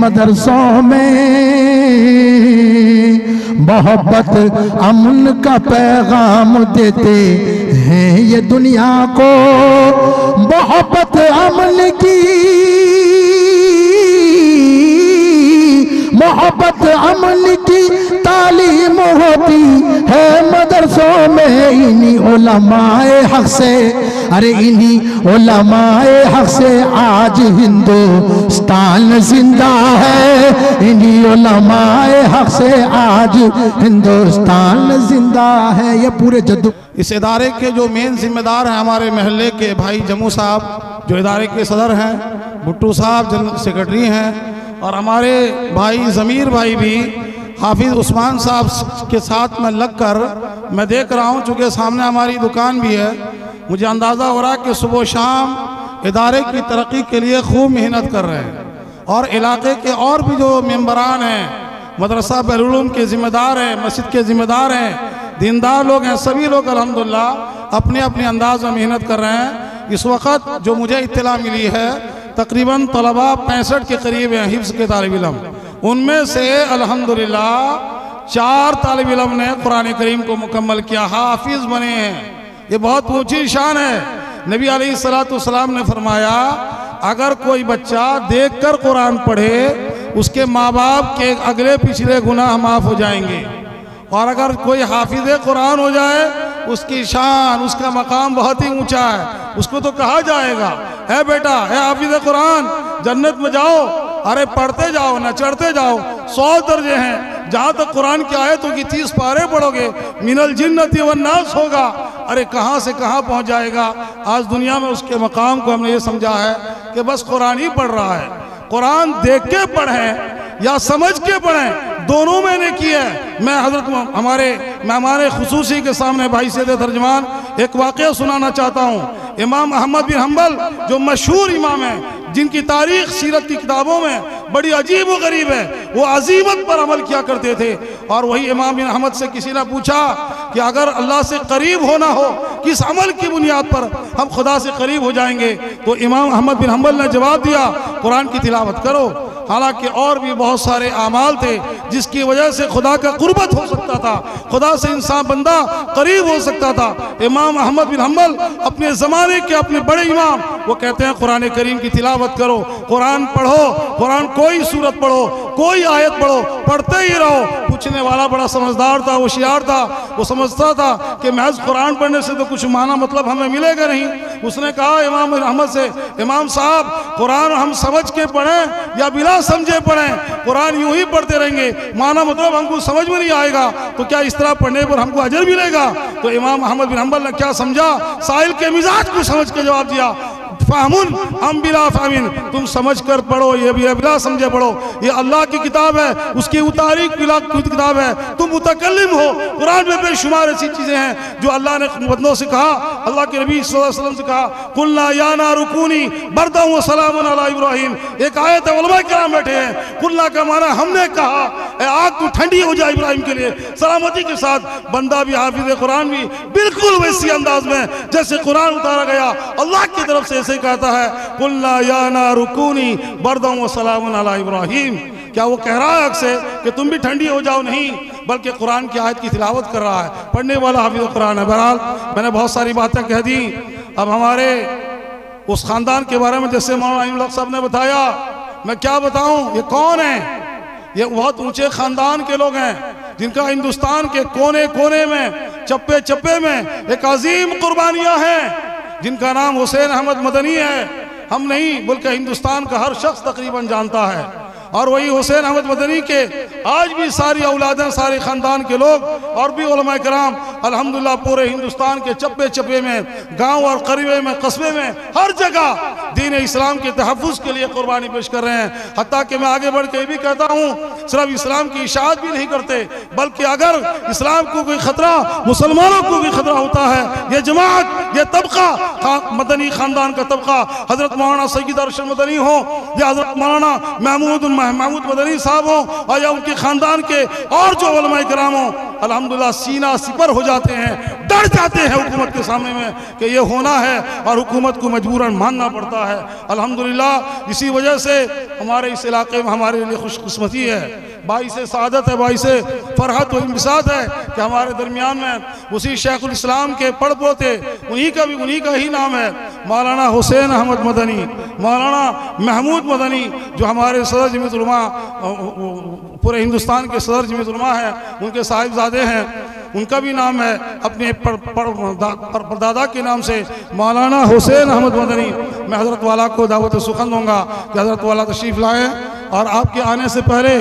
मदरसों में, मोहब्बत अमन का पैगाम देते हैं ये दुनिया को। मोहब्बत अमन की, मोहब्बत अमन की तालीम होती है मदरसों में। इन्हीं उलमाए हक से, अरे इन्हीं उलमाए हक से आज हिंदुस्तान जिंदा है। इन्हीं उलमाए हक से आज हिंदुस्तान जिंदा है। ये पूरे जद्दू इस इदारे के जो मेन जिम्मेदार हैं हमारे महल्ले के भाई जम्मू साहब जो इदारे के सदर हैं, भुट्टू साहब जनरल सेक्रेटरी हैं, और हमारे भाई ज़मीर भाई भी हाफिज़ उस्मान साहब के साथ में लगकर मैं देख रहा हूँ, चूँकि सामने हमारी दुकान भी है, मुझे अंदाज़ा हो रहा है कि सुबह शाम इदारे की तरक्की के लिए खूब मेहनत कर रहे हैं। और इलाके के और भी जो मेंबरान हैं, मदरसा बहरुल के ज़िम्मेदार हैं, मस्जिद के ज़िम्मेदार हैं, दीनदार लोग हैं, सभी लोग अल्हम्दुलिल्लाह अपने अपने अंदाज में मेहनत कर रहे हैं। इस वक्त जो मुझे इत्तला मिली है तकरीबन तलबा 65 के करीब हैं हिफ्ज़ के तालिब इल्म, उनमें से अल्हम्दुलिल्लाह 4 तालिब इल्म ने कुरान करीम को मुकम्मल किया, हाफिज़ बने हैं। ये बहुत ऊंची शान है। नबी अलैहिस्सलाम ने फरमाया अगर कोई बच्चा देखकर कुरान पढ़े उसके माँ बाप के अगले पिछले गुनाह माफ़ हो जाएंगे, और अगर कोई हाफिज़ कुरान हो जाए उसकी शान, उसका मकाम बहुत ही ऊंचा है। उसको तो कहा जाएगा है बेटा है हाफिज़ कुरान जन्नत में जाओ, अरे पढ़ते जाओ ना चढ़ते जाओ। 100 दर्जे हैं, जहाँ तक कुरान की आयतों की 30 पारे पढ़ोगे मिनल जिन्नति वन नास होगा, अरे कहाँ से कहाँ पहुँच जाएगा। आज दुनिया में उसके मकाम को हमने ये समझा है कि बस कुरान ही पढ़ रहा है। कुरान देख के पढ़ें या समझ के पढ़ें, दोनों मैंने किया है। मैं हजरत हमारे मेहमान खुसूसी के सामने भाई सैयद तर्जमान एक वाक़या सुनाना चाहता हूँ। इमाम अहमद बिन हम्बल जो मशहूर इमाम हैं, जिनकी तारीख सीरत की किताबों में बड़ी अजीब व गरीब है, वो अजीमत पर अमल किया करते थे। और वही इमाम बिन अहमद से किसी ने पूछा कि अगर अल्लाह से करीब होना हो किस अमल की बुनियाद पर हम खुदा से करीब हो जाएंगे, तो इमाम अहमद बिन हम्बल ने जवाब दिया कुरान की तिलावत करो। हालांकि और भी बहुत सारे आमाल थे जिसकी वजह से खुदा का कुर्बत हो सकता था, खुदा से इंसान बंदा करीब हो सकता था। इमाम अहमद बिन हम्बल अपने ज़माने के अपने बड़े इमाम, वो कहते हैं कुरान करीम की तिलावत करो, कुरान पढ़ो, कुरान कोई सूरत पढ़ो, कोई आयत पढ़ो, पढ़ते ही रहो। पूछने वाला बड़ा समझदार था, होशियार था, वो समझता था कि महज कुरान पढ़ने से तो कुछ माना मतलब हमें मिलेगा नहीं। उसने कहा इमाम अहमद से, इमाम साहब कुरान हम समझ के पढ़ें या बिना समझे पढ़ें, कुरान यूं ही पढ़ते रहेंगे माना मतलब हमको समझ में नहीं आएगा, तो क्या इस तरह पढ़ने पर हमको अजर मिलेगा? तो इमाम अहमद बिन हम्बल ने क्या समझा, साहिल के मिजाज को समझ के जवाब दिया, फाहमुन हम बिला फाहमिन, तुम समझ कर पढ़ो, ये भी बिला समझे पढ़ो। ये अल्लाह की किताब है, उसकी उतारी किताब है, तुम मुतकल्लिम हो। कुरान में बेशुमार ऐसी चीजें हैं जो अल्लाह ने बंदों से कहा, अल्लाह के नबी सल्लल्लाहु अलैहि वसल्लम से कहा, कुल्ला या नारु कूनी बरदन व सलामुन अला इब्राहिम। एक आयत है, उलमा किराम बैठे हैं, कुल्ला का माना हमने कहा आग तू ठंडी हो जाए इब्राहिम के लिए सलामती के साथ। बंदा भी हाफिज कुरान भी बिल्कुल वैसी अंदाज में जैसे कुरान उतारा गया अल्लाह की तरफ से ऐसे कहता है, कुल्ला या नारु कूनी बरदन व सलामुन अला इब्राहिम। क्या वो कह रहा है हक से कि तुम भी ठंडी हो जाओ? नहीं, बल्कि कुरान की आयत की तिलावत कर रहा है, पढ़ने वाला हाफिज कुरान है। बहरहाल मैंने बहुत सारी बातें कह दी। अब हमारे उस खानदान के बारे में जैसे मौलाना साहब ने बताया, मैं क्या बताऊं, ये कौन है? ये बहुत ऊंचे खानदान के लोग हैं जिनका हिंदुस्तान के कोने कोने में, चप्पे चप्पे में एक अजीम कुर्बानियां हैं, जिनका नाम हुसैन अहमद मदनी है। हम नहीं बल्कि हिंदुस्तान का हर शख्स तकरीबन जानता है। और वही हुसैन अहमद मदनी के आज भी सारी औलादें, सारे ख़ानदान के लोग और भी उलमा कराम अल्हम्दुलिल्लाह पूरे हिंदुस्तान के चप्पे चप्पे में, गांव और करीबे में, कस्बे में, हर जगह दीन इस्लाम के तहफ़्फ़ुज़ के लिए कुर्बानी पेश कर रहे हैं। हत्ता कि मैं आगे बढ़ के ये भी कहता हूँ, सिर्फ इस्लाम की इशाअत भी नहीं करते, बल्कि अगर इस्लाम को कोई ख़तरा, मुसलमानों को भी ख़तरा होता है, ये जमात, ये तबका, मदनी ख़ानदान का तबका, हज़रत मौलाना सैयद अरशद मदनी हो या हज़रत मौलाना महमूद मदनी साहब हों और या उनके ख़ानदान के और जो उलमा किराम हों, अल्हम्दुलिल्लाह सीना सिपर हो जाते हैं, डर जाते हैं हुकूमत के सामने में कि ये होना है और हुकूमत को मजबूरन मानना पड़ता है। अल्हम्दुलिल्लाह इसी वजह से हमारे इस इलाके में हमारे लिए खुशकिस्मती है, बाइस सादत है, बाइस फरहत और इम्तिसाद है कि हमारे दरमियान में उसी शेखुल इस्लाम के पड़ पोते उन्हीं का ही नाम है मौलाना हुसैन अहमद मदनी, मौलाना महमूद मदनी, जो हमारे सदर जमीयत उलमा, पूरे हिंदुस्तान के सदर जमीयत उलमा हैं, उनके साहिबजादे हैं, उनका भी नाम है अपने परदादा के नाम से मौलाना हुसैन अहमद मदनी। मैं हज़रत वाला को दावत सुखन दूँगा कि हज़रत वाला तशरीफ़ लाएँ और आपके आने से पहले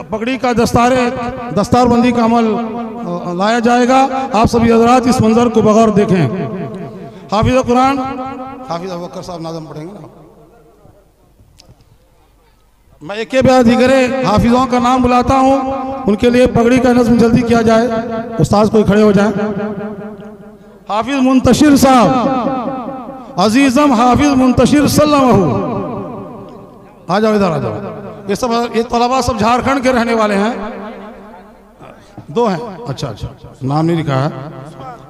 पगड़ी का दस्तारबंदी का अमल लाया जाएगा। आप सभी हज़रात इस मंजर को बगौर देखें। हाफिज़ कुरान हाफिज़ अबू बकर साहब नाज़म पढ़ेंगे ना। मैं एक ब्याह दिगरे हाफिज़ों का नाम बुलाता हूँ, उनके लिए पगड़ी का नज़्म जल्दी किया जाए। उस्ताद कोई खड़े हो जाए। हाफिज़ मुंतशिर साहब, अजीज़म हाफिज़ मुंतशिर सल्लल्लाहु, आ जाओ इधर आ जाओ। ये तलबा सब झारखंड के रहने वाले हैं, दो हैं। अच्छा, नाम नहीं लिखा है।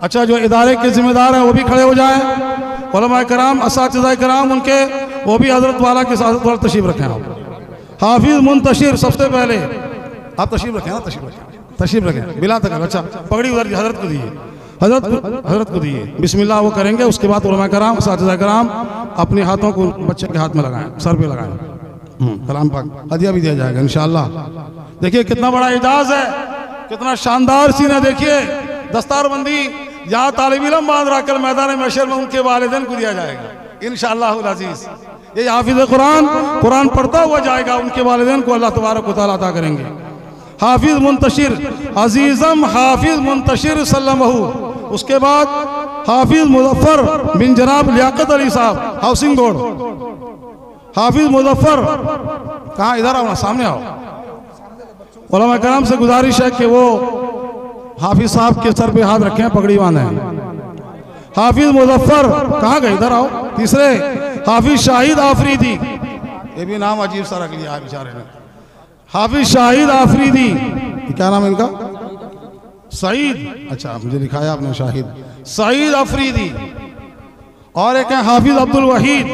अच्छा, जो इदारे के जिम्मेदार हैं वो भी खड़े हो जाएं। उलमा कराम, असातिज़ा कराम, उनके वो भी हज़रत वाला के साथ थोड़ा तशरीफ़ रखें। आप हाफिज़ मुंतशिर सबसे पहले आप तशरीफ़ रखें, तशरीफ़ रखें बिला तक। अच्छा, पगड़ी उधर हज़रत को दिए, हज़रत को दिए, बिस्मिल्लाह वो करेंगे। उसके बाद उलमा कराम, असातिज़ा कराम अपने हाथों को बच्चे के हाथ में लगाएं, सर पे लगाएं। कलाम पाक हदिया भी दिया जाएगा इंशाअल्लाह। देखिए कितना बड़ा एजाज है, कितना शानदार सीन है। देखिए दस्तारबंदी यहाँ तालिब इल्म बांध रहा, कल मैदान महशर में उनके वालिदैन को दिया जाएगा इंशाअल्लाह अज़ीज़। ये हाफिज़ कुरान पढ़ता हुआ जाएगा, उनके वालिदैन को अल्लाह तबारक व तआला अता करेंगे। हाफिज़ मुंतशिर, अजीज़म हाफिज़ मुंतशिर सल्लल्लाहु। उसके बाद हाफिज़ मुज़फ़्फ़र बिन जनाब लियाकत अली साहब, हाउसिंग बोर्ड। हाफिज़ मुज़फ़्फ़र कहाँ, इधर आओ ना, सामने आओ। उलमा कराम से गुजारिश है कि वो हाफिज़ साहब के सर पे हाथ रखें, पगड़ी बांधें। हाफिज़ मुज़फ़्फ़र कहाँ गए, इधर आओ। तीसरे हाफिज़ शाहिद आफरीदी, ये भी नाम अजीब सा रख लिया है बेचारे ने। हाफिज़ शाहिद आफरीदी, क्या नाम है इनका? सईद। अच्छा, मुझे लिखाया आपने शाहिद, सईद आफरीदी। और एक है हाफिज़ अब्दुल वहीद।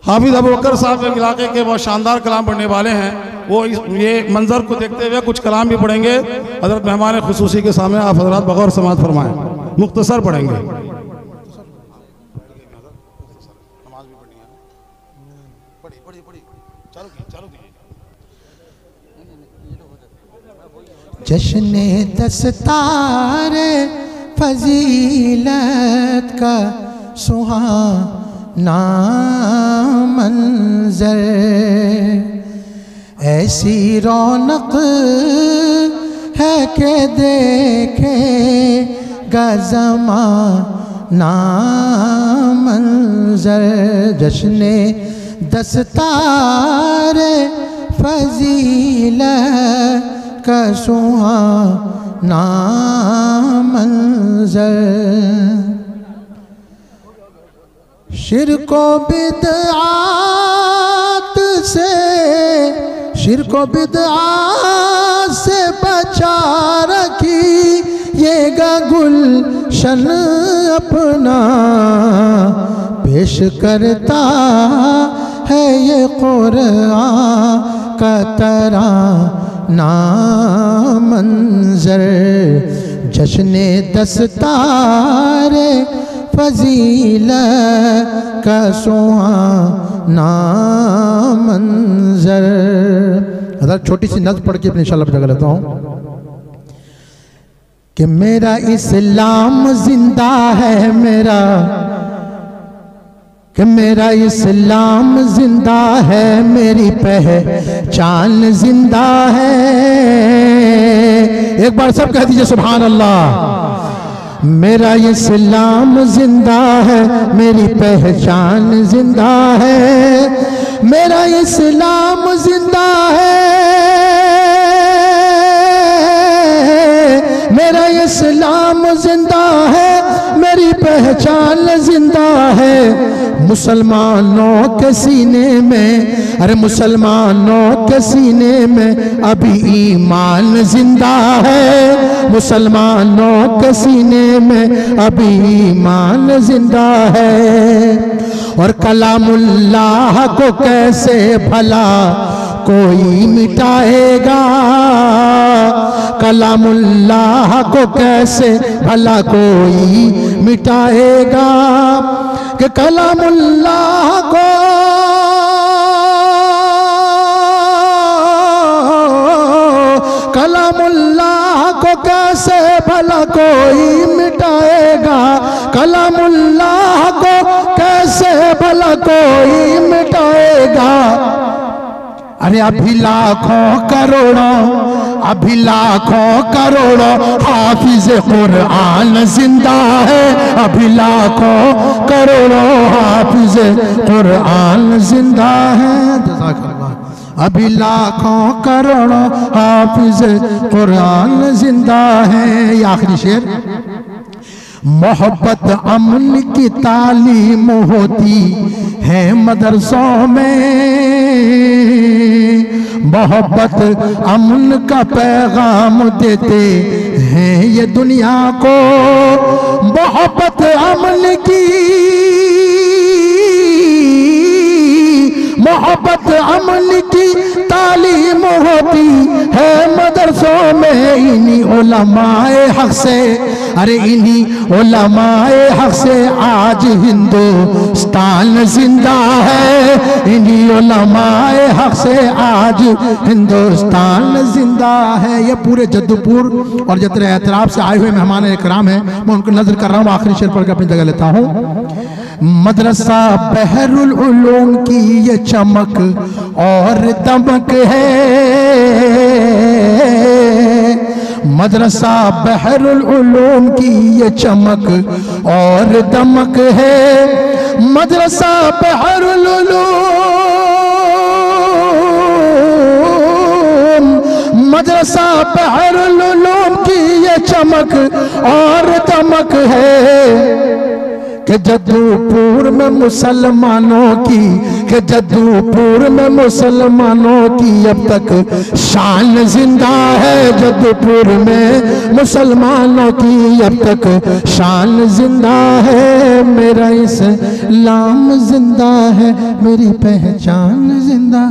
हाफिज़ अबू बकर साहब एक इलाके के बहुत शानदार कलाम पढ़ने वाले हैं। वो ये मंजर को देखते हुए कुछ कलाम भी पढ़ेंगे। हज़रत मेहमान खुसूसी के सामने आप हज़रात बगौर समाअत फरमाएं, मुख्तसर पढ़ेंगे। जश्ने दस्तार फजीलत का सुहाना मंजर, ऐसी रौनक है कि देखेगा ज़माना मंजर। जश्ने दस्तार फजीलत का सुहाना मंजर, शिर्को बिदआत से बचा रखिएगा गुलशन अपना, पेश करता है ये कुरान का तराना मंजर। जश्ने दस्तार फजीलत का सुहाना मंजर। छोटी सी नज़्म पढ़ के अपनी इंशाअल्लाह जगह लेता हूँ कि मेरा इस्लाम जिंदा है, मेरा इस्लाम जिंदा है, मेरी पहचान जिंदा है। एक बार सब कह दीजिए सुभान अल्लाह। मेरा इस्लाम जिंदा है, मेरी पहचान जिंदा है, मेरा इस्लाम जिंदा है, मेरा इस्लाम जिंदा है, मेरी पहचान जिंदा है। मुसलमानों के सीने में, अरे मुसलमानों के सीने में अभी ईमान जिंदा है, मुसलमानों के सीने में अभी ईमान जिंदा है। और कलामुल्लाह को कैसे भला कोई मिटाएगा, कलामुल्लाह को कैसे भला कोई मिटाएगा, कि कलामुल्लाह को कलामुल्लाह को कैसे भला कोई मिटाएगा, कलामुल्लाह को कैसे भला कोई मिटाएगा। अरे अभी लाखों करोड़ों, अभी लाखों करोड़ों हाफिज कुरान जिंदा है, अभी लाखों करोड़ों हाफिज कुरान जिंदा है। अभी लाखों करोड़ों हाफिज कुरान जिंदा है। ये आखिरी शेर, मोहब्बत अमन की तालीम होती है मदरसों में, मोहब्बत अमन का पैगाम देते हैं ये दुनिया को, मोहब्बत अमन की, मोहब्बत अमन की तालीम होती है मदरसों में, इन्हीं उलमाए हक से, अरे इन्हीं उलमाए हक से आज हिंदुस्तान जिंदा है, इन्हीं उलमाए हक से आज हिंदुस्तान जिंदा है। ये पूरे जद्दूपुर और जत्र एतराब से आए हुए मेहमान इकराम हैं, मैं उनको नजर कर रहा हूँ, आखिरी शेर पढ़ कर अपनी जगह लेता हूँ। मदरसा बहरुल उलूम की ये चमक और दमक है, मदरसा बहरुल उलूम की ये चमक और दमक है, मदरसा बहरुल उलूम, मदरसा बहरुल उलूम की ये चमक और दमक है, कि जद्दूपुर में मुसलमानों की, कि जद्दूपुर में मुसलमानों की अब तक शान जिंदा है, जद्दूपुर में मुसलमानों की अब तक शान जिंदा है, मेरा इस्लाम जिंदा है, मेरी पहचान जिंदा।